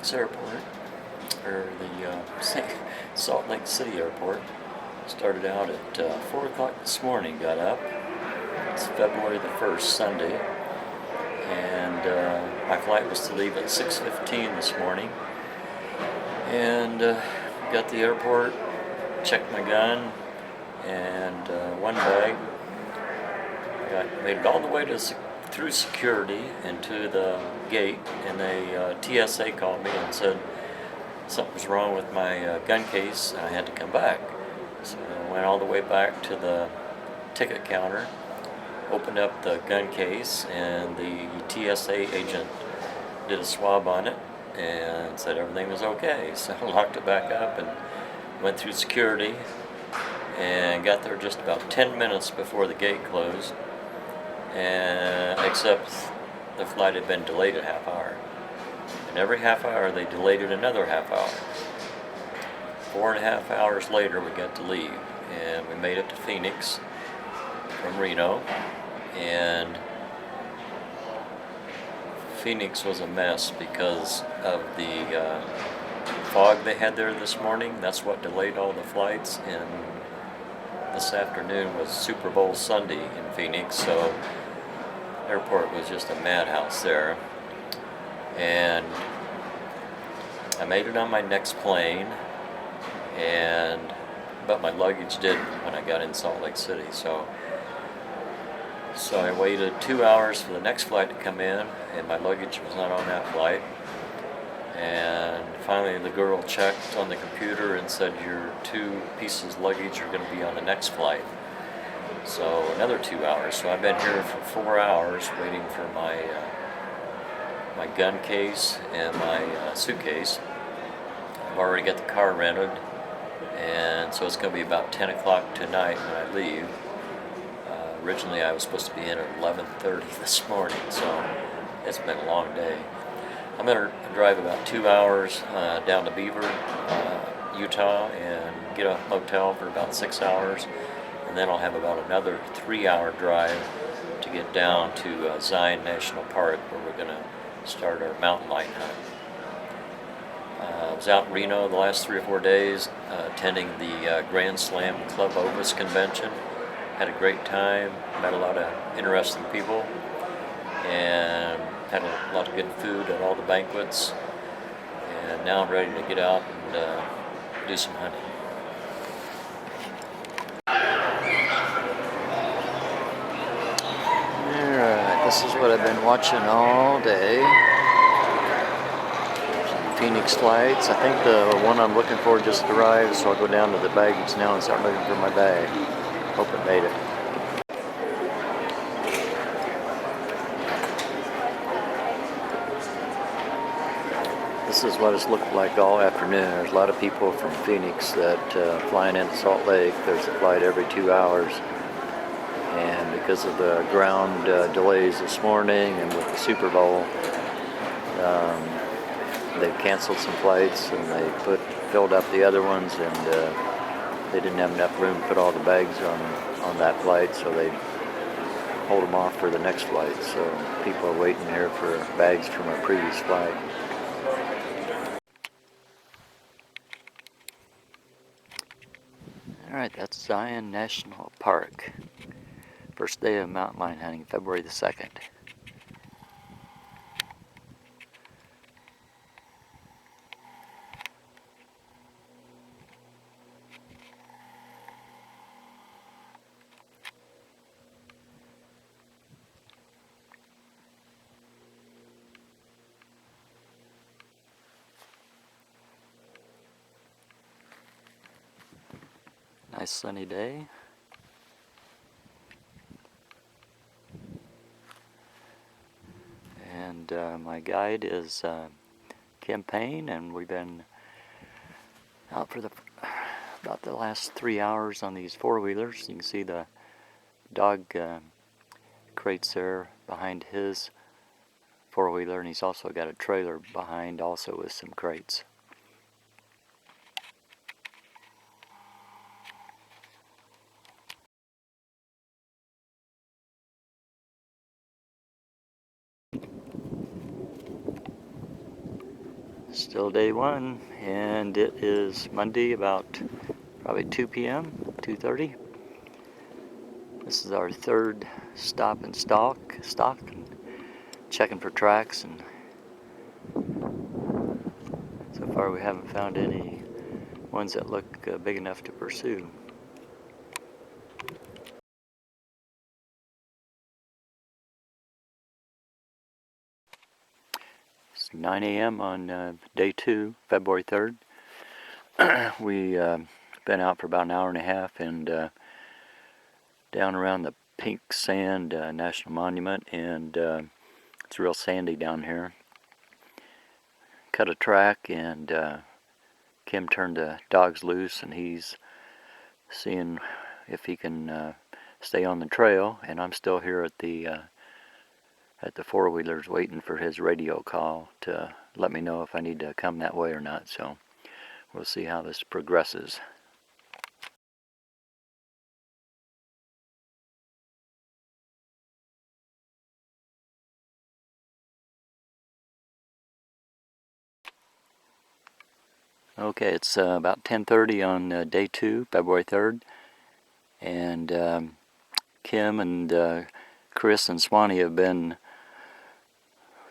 Phoenix Airport, or the Salt Lake City Airport. Started out at 4 o'clock this morning, got up. It's February the 1st, Sunday, and my flight was to leave at 6:15 this morning. And got to the airport, checked my gun, and one bag. Made it all the way through security into the gate, and TSA called me and said something was wrong with my gun case. I had to come back. So I went all the way back to the ticket counter, opened up the gun case, and the TSA agent did a swab on it and said everything was okay. So I locked it back up and went through security and got there just about 10 minutes before the gate closed, and except the flight had been delayed a half hour. And every half hour they delayed it another half hour. 4.5 hours later we got to leave, and we made it to Phoenix from Reno, and Phoenix was a mess because of the fog they had there this morning. That's what delayed all the flights, and this afternoon was Super Bowl Sunday in Phoenix, so the airport was just a madhouse there. And I made it on my next plane, but my luggage didn't when I got in Salt Lake City. So I waited 2 hours for the next flight to come in, and my luggage was not on that flight. And finally the girl checked on the computer and said, your 2 pieces of luggage are going to be on the next flight. So another 2 hours. So I've been here for 4 hours waiting for my gun case and my suitcase. I've already got the car rented, and so it's going to be about 10 o'clock tonight when I leave. Originally I was supposed to be in at 11:30 this morning, so it's been a long day. I'm going to drive about 2 hours down to Beaver, Utah, and get a motel for about 6 hours, and then I'll have about another 3-hour drive to get down to Zion National Park, where we're going to start our mountain lion hunt. I was out in Reno the last 3 or 4 days attending the Grand Slam Club Ovis convention. Had a great time, met a lot of interesting people, and had a lot of good food at all the banquets. And now I'm ready to get out and do some hunting. Alright, this is what I've been watching all day. Phoenix flights. I think the one I'm looking for just arrived, so I'll go down to the baggage now and start looking for my bag. Hope it made it. This is what it's looked like all afternoon. There's a lot of people from Phoenix that flying into Salt Lake. There's a flight every 2 hours, and because of the ground delays this morning and with the Super Bowl, they've canceled some flights, and they filled up the other ones, and they didn't have enough room to put all the bags on that flight, so they hold them off for the next flight. So people are waiting here for bags from a previous flight. Alright, that's Zion National Park. First day of mountain lion hunting, February the 2nd. Nice sunny day. And my guide is Campaign, and we've been out for about the last 3 hours on these 4-wheelers. You can see the dog crates there behind his 4-wheeler, and he's also got a trailer behind also with some crates. Still day one, and it is Monday about probably 2 p.m., 2:30. This is our third stop and stock, and checking for tracks, and so far we haven't found any ones that look big enough to pursue. It's 9 a.m. on day 2, February 3rd. We been out for about an hour and a half, and down around the Pink Sand National Monument, and it's real sandy down here. Cut a track, and Kim turned the dogs loose, and he's seeing if he can stay on the trail, and I'm still here at the four-wheelers waiting for his radio call to let me know if I need to come that way or not. So we'll see how this progresses. Okay, it's about 10:30 on day 2, February 3rd, and Kim and Chris and Swanee have been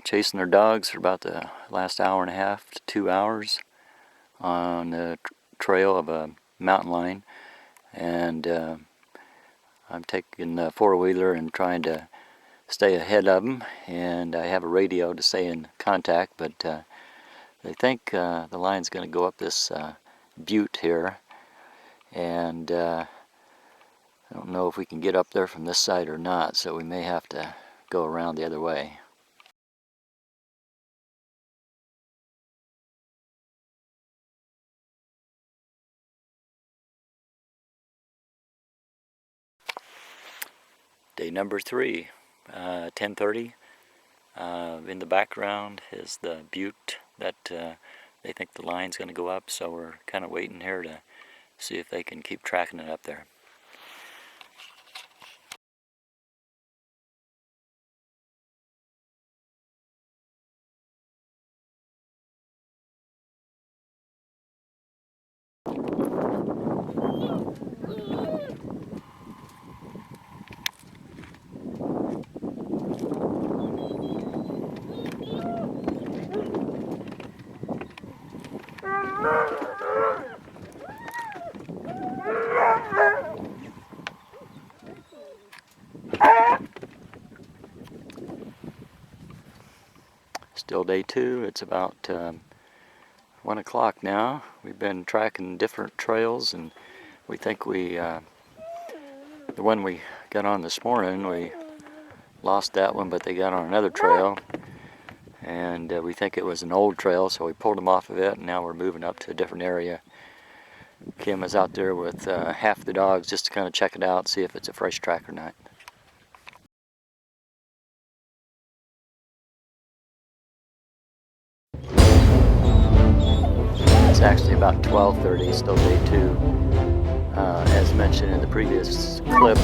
chasing their dogs for about the last hour and a half to 2 hours on the trail of a mountain lion, and I'm taking the four-wheeler and trying to stay ahead of them, and I have a radio to stay in contact, but they think the lion's going to go up this butte here, and I don't know if we can get up there from this side or not, so we may have to go around the other way. Day number 3, 10:30. In the background is the butte that they think the lion's going to go up, so we're kind of waiting here to see if they can keep tracking it up there. Still day 2. It's about 1 o'clock now. We've been tracking different trails, and we think the one we got on this morning, we lost that one, but they got on another trail, and we think it was an old trail, so we pulled them off of it, and now we're moving up to a different area. Kim is out there with half the dogs just to kind of check it out, see if it's a fresh track or not. It's actually about 12:30, still day 2. As mentioned in the previous clip,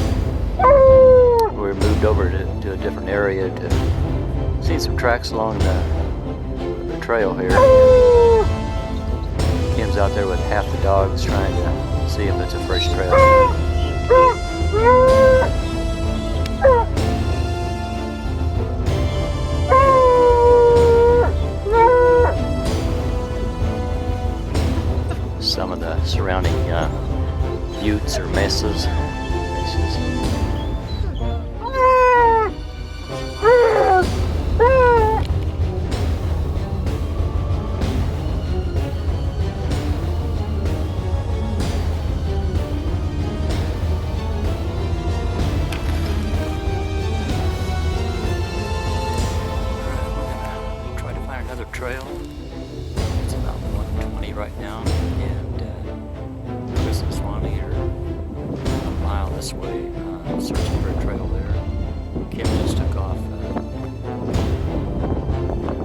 we moved over to a different area to see some tracks along the trail here. Kim's out there with half the dogs trying to see if it's a fresh trail. Some of the surrounding buttes or mesas. Try to find another trail. It's about 1:20 right now, and Chris and Swanee are a mile this way, searching for a trail there. Kim just took off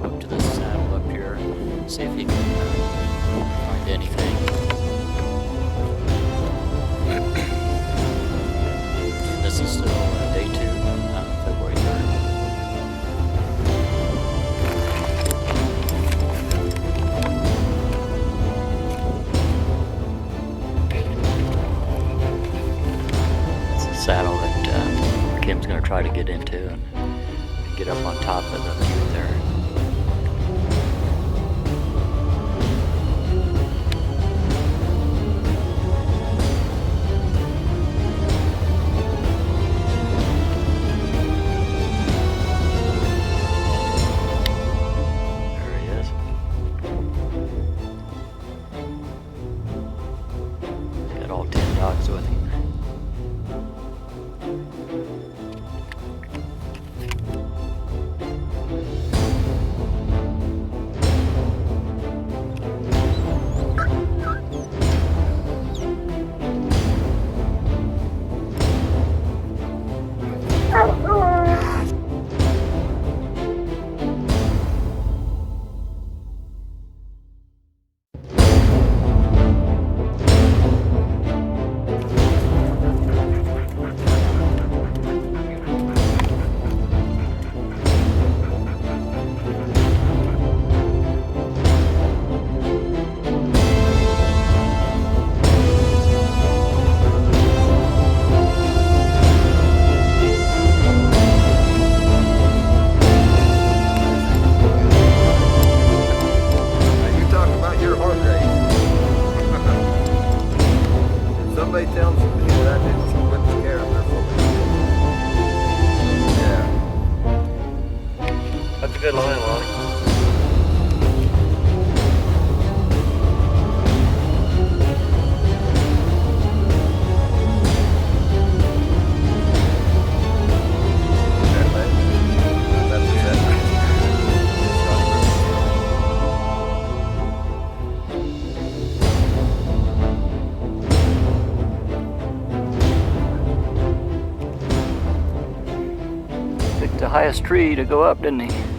up to the saddle up here, see if he can find anything. And this is still day 2, February 3rd. saddle that Kim's going to try to get into and get up on top of the butte there. All 10 dogs with him. Somebody tells me that I didn't put the camera for me. Yeah. That's a good line, Lonnie. Picked the highest tree to go up, didn't he?